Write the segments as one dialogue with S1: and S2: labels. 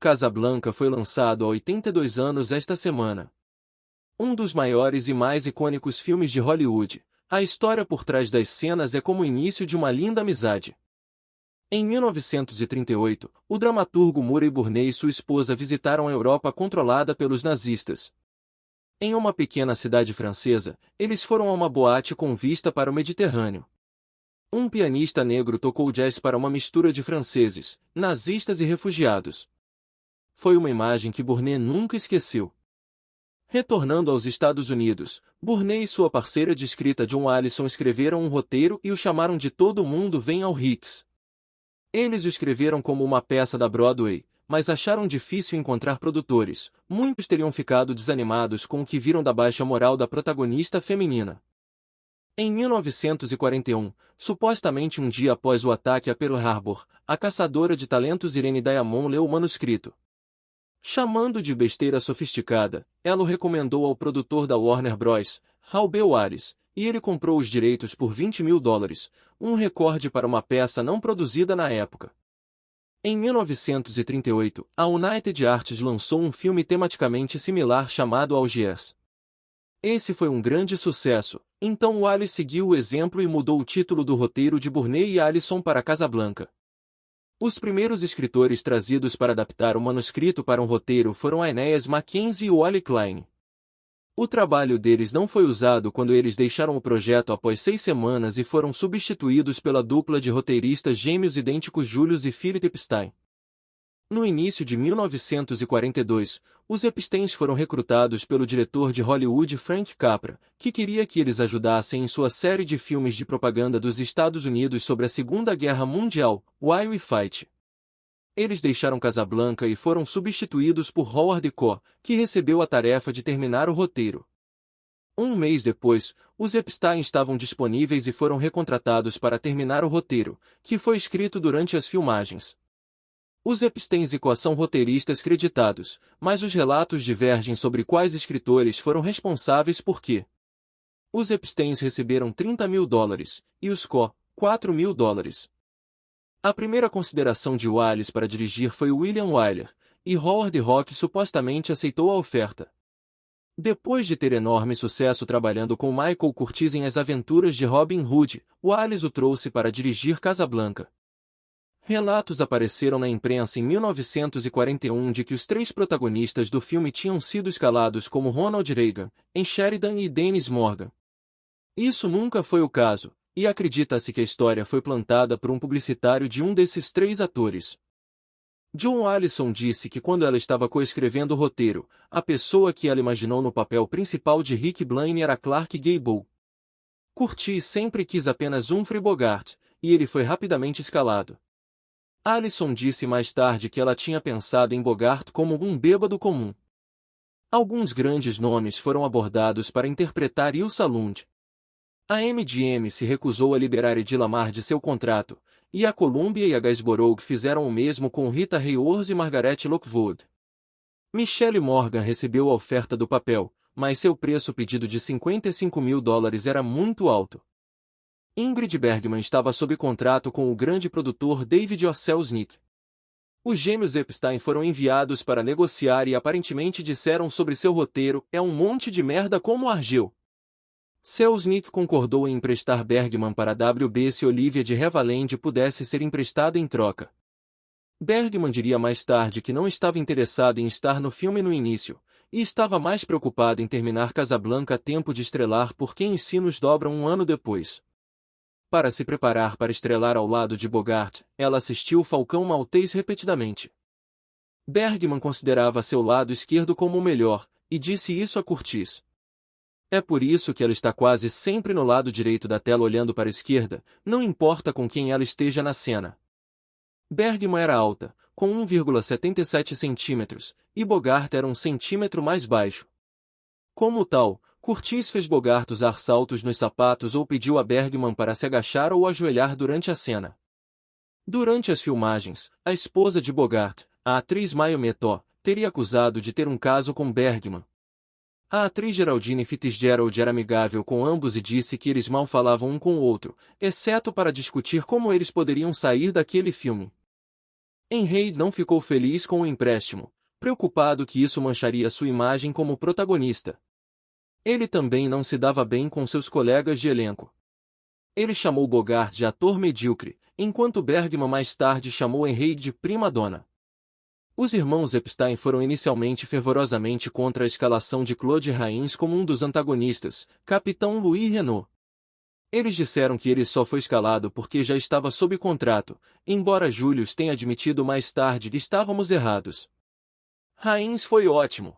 S1: Casablanca foi lançado há 82 anos esta semana. Um dos maiores e mais icônicos filmes de Hollywood, a história por trás das cenas é como o início de uma linda amizade. Em 1938, o dramaturgo Murray Burney e sua esposa visitaram a Europa controlada pelos nazistas. Em uma pequena cidade francesa, eles foram a uma boate com vista para o Mediterrâneo. Um pianista negro tocou jazz para uma mistura de franceses, nazistas e refugiados. Foi uma imagem que Burney nunca esqueceu. Retornando aos Estados Unidos, Burney e sua parceira de escrita John Allison escreveram um roteiro e o chamaram de Todo Mundo Vem ao Hicks. Eles o escreveram como uma peça da Broadway, mas acharam difícil encontrar produtores. Muitos teriam ficado desanimados com o que viram da baixa moral da protagonista feminina. Em 1941, supostamente um dia após o ataque a Pearl Harbor, a caçadora de talentos Irene Diamond leu o manuscrito. Chamando de besteira sofisticada, ela o recomendou ao produtor da Warner Bros., Raul B. Waris, e ele comprou os direitos por $20.000, um recorde para uma peça não produzida na época. Em 1938, a United Artists lançou um filme tematicamente similar chamado Algiers. Esse foi um grande sucesso, então Wallace seguiu o exemplo e mudou o título do roteiro de Burney e Allison para Casablanca. Os primeiros escritores trazidos para adaptar o manuscrito para um roteiro foram Aeneas Mackenzie e Wally Klein. O trabalho deles não foi usado quando eles deixaram o projeto após 6 semanas e foram substituídos pela dupla de roteiristas gêmeos idênticos Julius e Philip Epstein. No início de 1942, os Epsteins foram recrutados pelo diretor de Hollywood Frank Capra, que queria que eles ajudassem em sua série de filmes de propaganda dos Estados Unidos sobre a Segunda Guerra Mundial, Why We Fight. Eles deixaram Casablanca e foram substituídos por Howard Koch, que recebeu a tarefa de terminar o roteiro. Um mês depois, os Epstein estavam disponíveis e foram recontratados para terminar o roteiro, que foi escrito durante as filmagens. Os Epsteins e Koch são roteiristas creditados, mas os relatos divergem sobre quais escritores foram responsáveis por quê. Os Epsteins receberam $30.000, e os Koch, $4.000. A primeira consideração de Wallace para dirigir foi William Wyler, e Howard Hawks supostamente aceitou a oferta. Depois de ter enorme sucesso trabalhando com Michael Curtiz em As Aventuras de Robin Hood, Wallace o trouxe para dirigir Casablanca. Relatos apareceram na imprensa em 1941 de que os 3 protagonistas do filme tinham sido escalados como Ronald Reagan, em Sheridan e Dennis Morgan. Isso nunca foi o caso, e acredita-se que a história foi plantada por um publicitário de um desses 3 atores. John Allison disse que quando ela estava coescrevendo o roteiro, a pessoa que ela imaginou no papel principal de Rick Blaine era Clark Gable. Curtiz sempre quis apenas Humphrey Bogart, e ele foi rapidamente escalado. Allison disse mais tarde que ela tinha pensado em Bogart como um bêbado comum. Alguns grandes nomes foram abordados para interpretar Ilsa Lund. A MGM se recusou a liberar Eddie Lamar de seu contrato, e a Columbia e a Gainsborough fizeram o mesmo com Rita Hayworth e Margaret Lockwood. Michelle Morgan recebeu a oferta do papel, mas seu preço pedido de $55.000 era muito alto. Ingrid Bergman estava sob contrato com o grande produtor David O. Selznick. Os gêmeos Epstein foram enviados para negociar e aparentemente disseram sobre seu roteiro: é um monte de merda como Argel. Selznick concordou em emprestar Bergman para WB se Olivia de Havilland pudesse ser emprestada em troca. Bergman diria mais tarde que não estava interessado em estar no filme no início, e estava mais preocupado em terminar Casablanca a tempo de estrelar porque os sinos dobram um ano depois. Para se preparar para estrelar ao lado de Bogart, ela assistiu Falcão Maltês repetidamente. Bergman considerava seu lado esquerdo como o melhor, e disse isso a Curtiz. É por isso que ela está quase sempre no lado direito da tela olhando para a esquerda, não importa com quem ela esteja na cena. Bergman era alta, com 1,77 centímetros, e Bogart era 1 centímetro mais baixo. Como tal, Curtiz fez Bogart usar saltos nos sapatos ou pediu a Bergman para se agachar ou ajoelhar durante a cena. Durante as filmagens, a esposa de Bogart, a atriz Maia Metó, teria acusado de ter um caso com Bergman. A atriz Geraldine Fitzgerald era amigável com ambos e disse que eles mal falavam um com o outro, exceto para discutir como eles poderiam sair daquele filme. Reid não ficou feliz com o empréstimo, preocupado que isso mancharia sua imagem como protagonista. Ele também não se dava bem com seus colegas de elenco. Ele chamou Bogart de ator medíocre, enquanto Bergman mais tarde chamou Reid de prima-donna. Os irmãos Epstein foram inicialmente fervorosamente contra a escalação de Claude Rains como um dos antagonistas, Capitão Louis Renault. Eles disseram que ele só foi escalado porque já estava sob contrato, embora Julius tenha admitido mais tarde que estávamos errados. Rains foi ótimo.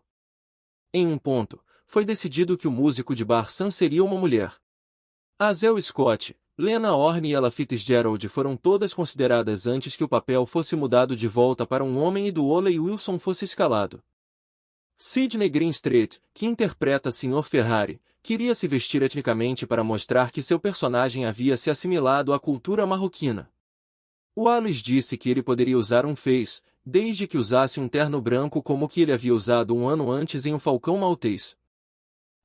S1: Em um ponto, foi decidido que o músico de bar Sam seria uma mulher. Hazel Scott, Lena Horne e Ella Fitzgerald foram todas consideradas antes que o papel fosse mudado de volta para um homem e do Ole Wilson fosse escalado. Sidney Greenstreet, que interpreta Sr. Ferrari, queria se vestir etnicamente para mostrar que seu personagem havia se assimilado à cultura marroquina. Wallace disse que ele poderia usar um fez, desde que usasse um terno branco como o que ele havia usado um ano antes em O Falcão Maltês.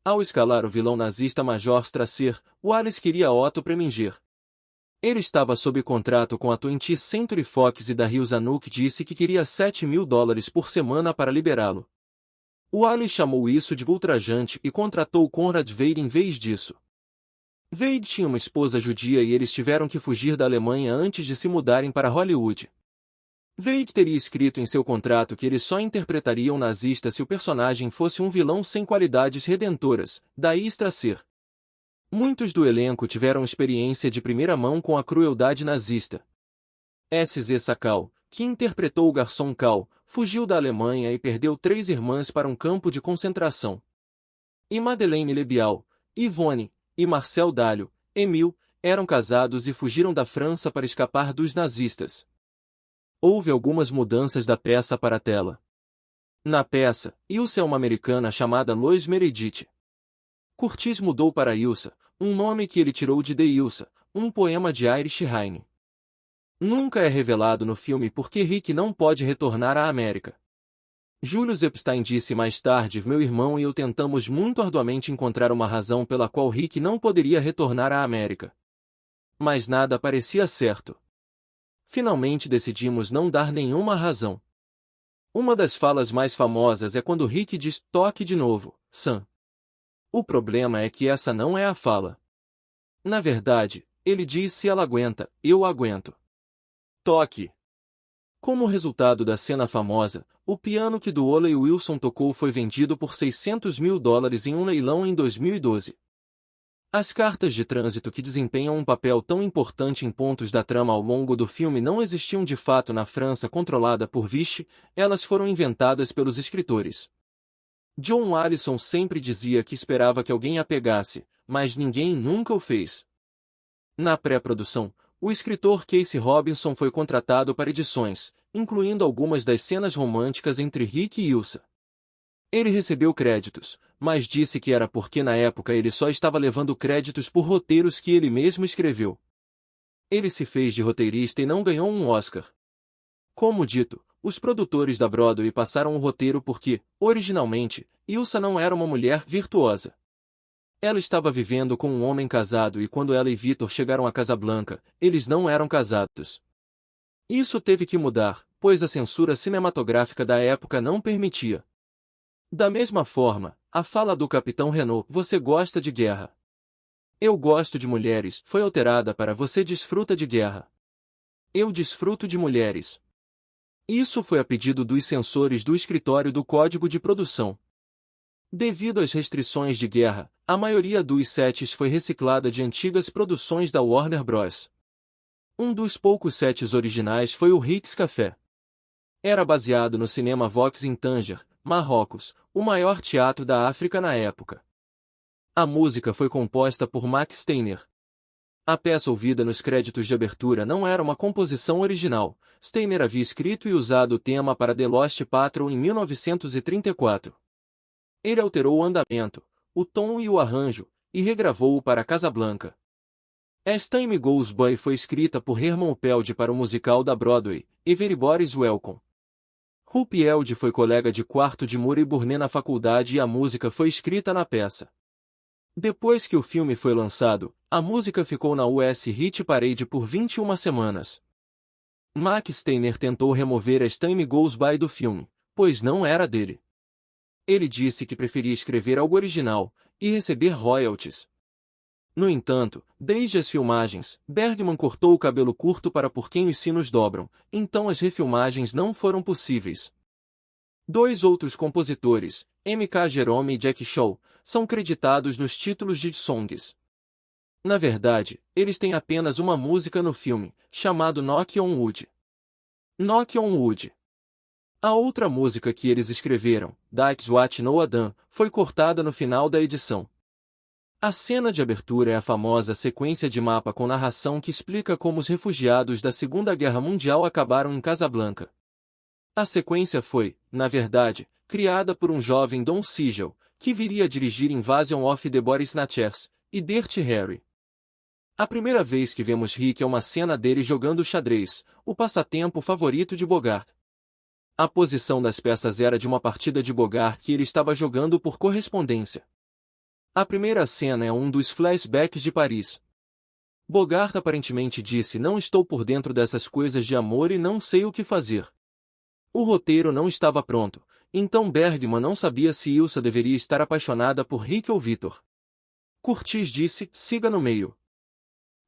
S1: Ao escalar o vilão nazista Major Strasser, Wallace queria Otto Preminger. Ele estava sob contrato com a 20th Century Fox e Daryl Zanuck disse que queria $7.000 por semana para liberá-lo. Wallace chamou isso de ultrajante e contratou Conrad Veidt em vez disso. Veidt tinha uma esposa judia e eles tiveram que fugir da Alemanha antes de se mudarem para Hollywood. Veidt teria escrito em seu contrato que ele só interpretaria um nazista se o personagem fosse um vilão sem qualidades redentoras, daí Strasser. Muitos do elenco tiveram experiência de primeira mão com a crueldade nazista. S.Z. Sakal, que interpretou o garçom Cal, fugiu da Alemanha e perdeu 3 irmãs para um campo de concentração. E Madeleine Lebial, Yvonne, e Marcel Dalio, Emile, eram casados e fugiram da França para escapar dos nazistas. Houve algumas mudanças da peça para a tela. Na peça, Ilsa é uma americana chamada Lois Meredith. Curtis mudou para Ilsa, um nome que ele tirou de The Ilsa, um poema de Irish Heine. Nunca é revelado no filme por que Rick não pode retornar à América. Julius Epstein disse mais tarde: meu irmão e eu tentamos muito arduamente encontrar uma razão pela qual Rick não poderia retornar à América. Mas nada parecia certo. Finalmente decidimos não dar nenhuma razão. Uma das falas mais famosas é quando Rick diz: toque de novo, Sam. O problema é que essa não é a fala. Na verdade, ele diz: se ela aguenta, eu aguento. Toque. Como resultado da cena famosa, o piano que Ole Wilson tocou foi vendido por $600.000 em um leilão em 2012. As cartas de trânsito que desempenham um papel tão importante em pontos da trama ao longo do filme não existiam de fato na França controlada por Vichy, elas foram inventadas pelos escritores. John Allison sempre dizia que esperava que alguém a pegasse, mas ninguém nunca o fez. Na pré-produção, o escritor Casey Robinson foi contratado para edições, incluindo algumas das cenas românticas entre Rick e Ilsa. Ele recebeu créditos, mas disse que era porque na época ele só estava levando créditos por roteiros que ele mesmo escreveu. Ele se fez de roteirista e não ganhou um Oscar. Como dito, os produtores da Broadway passaram o roteiro porque, originalmente, Ilsa não era uma mulher virtuosa. Ela estava vivendo com um homem casado e quando ela e Victor chegaram a Casablanca, eles não eram casados. Isso teve que mudar, pois a censura cinematográfica da época não permitia. Da mesma forma, a fala do Capitão Renault, você gosta de guerra. Eu gosto de mulheres, foi alterada para você desfruta de guerra. Eu desfruto de mulheres. Isso foi a pedido dos censores do escritório do Código de Produção. Devido às restrições de guerra, a maioria dos sets foi reciclada de antigas produções da Warner Bros. Um dos poucos sets originais foi o Rick's Café. Era baseado no cinema Vox em Tanger, Marrocos, o maior teatro da África na época. A música foi composta por Max Steiner. A peça ouvida nos créditos de abertura não era uma composição original. Steiner havia escrito e usado o tema para The Lost Patrol em 1934. Ele alterou o andamento, o tom e o arranjo, e regravou-o para Casablanca. As Time Goes By foi escrita por Herman Opelde para o musical da Broadway, Everybody's Welcome. Rupi Elde foi colega de quarto de Murray Burnett na faculdade e a música foi escrita na peça. Depois que o filme foi lançado, a música ficou na US Hit Parade por 21 semanas. Max Steiner tentou remover As Time Goes By do filme, pois não era dele. Ele disse que preferia escrever algo original e receber royalties. No entanto, desde as filmagens, Bergman cortou o cabelo curto para Por Quem os Sinos Dobram, então as refilmagens não foram possíveis. Dois outros compositores, M.K. Jerome e Jack Shaw, são creditados nos títulos de songs. Na verdade, eles têm apenas uma música no filme, chamado Knock on Wood. Knock on Wood. A outra música que eles escreveram, That's What Noah Done, foi cortada no final da edição. A cena de abertura é a famosa sequência de mapa com narração que explica como os refugiados da Segunda Guerra Mundial acabaram em Casablanca. A sequência foi, na verdade, criada por um jovem Don Siegel, que viria a dirigir Invasion of the Body Snatchers e Dirty Harry. A primeira vez que vemos Rick é uma cena dele jogando xadrez, o passatempo favorito de Bogart. A posição das peças era de uma partida de Bogart que ele estava jogando por correspondência. A primeira cena é um dos flashbacks de Paris. Bogart aparentemente disse: "Não estou por dentro dessas coisas de amor e não sei o que fazer." O roteiro não estava pronto, então Bergman não sabia se Ilsa deveria estar apaixonada por Rick ou Victor. Curtis disse: "Siga no meio."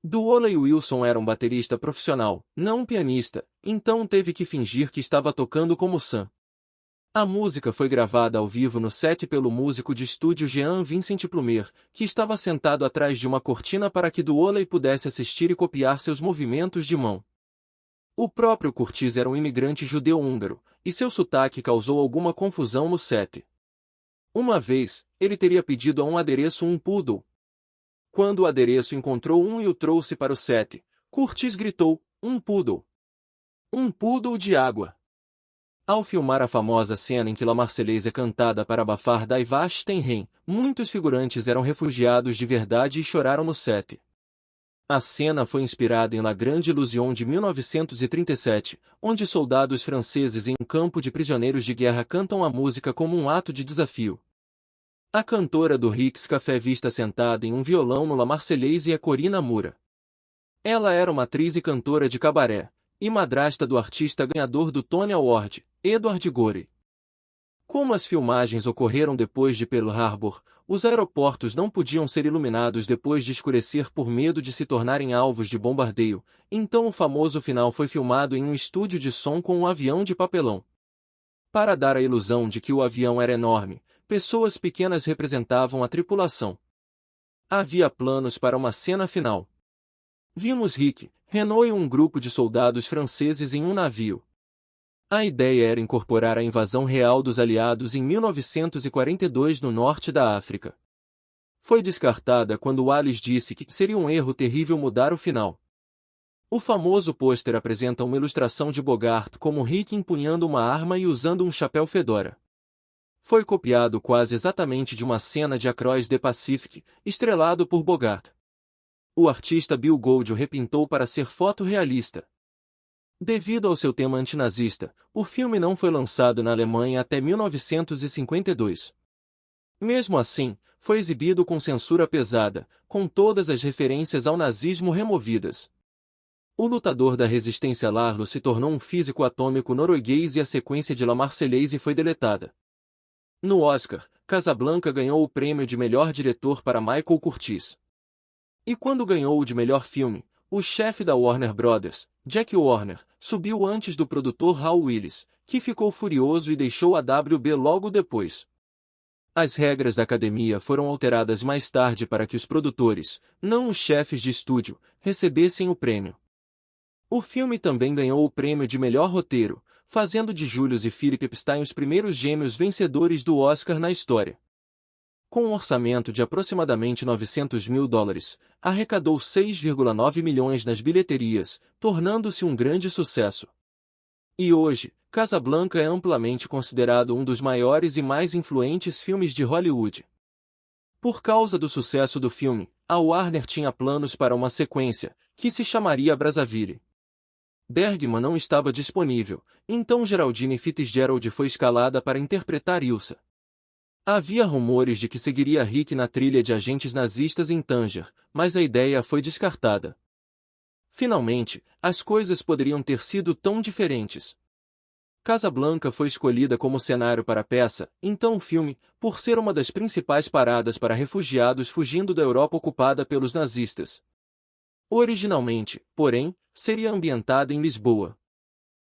S1: Duoley Wilson era um baterista profissional, não um pianista, então teve que fingir que estava tocando como Sam. A música foi gravada ao vivo no set pelo músico de estúdio Jean Vincent Plumer, que estava sentado atrás de uma cortina para que Duoley pudesse assistir e copiar seus movimentos de mão. O próprio Curtis era um imigrante judeu-húngaro, e seu sotaque causou alguma confusão no set. Uma vez, ele teria pedido a um adereço um poodle. Quando o adereço encontrou um e o trouxe para o set, Curtis gritou: "Um poodle! Um poodle de água!" Ao filmar a famosa cena em que La Marseillaise é cantada para abafar Die Wacht den Rhein, muitos figurantes eram refugiados de verdade e choraram no set. A cena foi inspirada em La Grande Illusion de 1937, onde soldados franceses em um campo de prisioneiros de guerra cantam a música como um ato de desafio. A cantora do Rick's Café vista sentada em um violão no La Marseillaise é Corina Mura. Ela era uma atriz e cantora de cabaré, e madrasta do artista ganhador do Tony Award, Edward Gorey. Como as filmagens ocorreram depois de Pearl Harbor, os aeroportos não podiam ser iluminados depois de escurecer por medo de se tornarem alvos de bombardeio, então o famoso final foi filmado em um estúdio de som com um avião de papelão. Para dar a ilusão de que o avião era enorme, pessoas pequenas representavam a tripulação. Havia planos para uma cena final. Vimos Rick, Renault e um grupo de soldados franceses em um navio. A ideia era incorporar a invasão real dos aliados em 1942 no norte da África. Foi descartada quando Wallace disse que seria um erro terrível mudar o final. O famoso pôster apresenta uma ilustração de Bogart como Rick empunhando uma arma e usando um chapéu fedora. Foi copiado quase exatamente de uma cena de Across the Pacific, estrelado por Bogart. O artista Bill Gold o repintou para ser fotorrealista. Devido ao seu tema antinazista, o filme não foi lançado na Alemanha até 1952. Mesmo assim, foi exibido com censura pesada, com todas as referências ao nazismo removidas. O lutador da resistência Larlo se tornou um físico atômico norueguês e a sequência de La Marseillaise foi deletada. No Oscar, Casablanca ganhou o prêmio de melhor diretor para Michael Curtiz. E quando ganhou o de melhor filme, o chefe da Warner Brothers, Jack Warner, subiu antes do produtor Hal Willis, que ficou furioso e deixou a WB logo depois. As regras da academia foram alteradas mais tarde para que os produtores, não os chefes de estúdio, recebessem o prêmio. O filme também ganhou o prêmio de melhor roteiro, fazendo de Julius e Philip Epstein os primeiros gêmeos vencedores do Oscar na história. Com um orçamento de aproximadamente $900 mil, arrecadou 6,9 milhões nas bilheterias, tornando-se um grande sucesso. E hoje, Casablanca é amplamente considerado um dos maiores e mais influentes filmes de Hollywood. Por causa do sucesso do filme, a Warner tinha planos para uma sequência, que se chamaria Brazzaville. Bergman não estava disponível, então Geraldine Fitzgerald foi escalada para interpretar Ilsa. Havia rumores de que seguiria Rick na trilha de agentes nazistas em Tanger, mas a ideia foi descartada. Finalmente, as coisas poderiam ter sido tão diferentes. Casablanca foi escolhida como cenário para a peça, então o filme, por ser uma das principais paradas para refugiados fugindo da Europa ocupada pelos nazistas. Originalmente, porém, seria ambientado em Lisboa.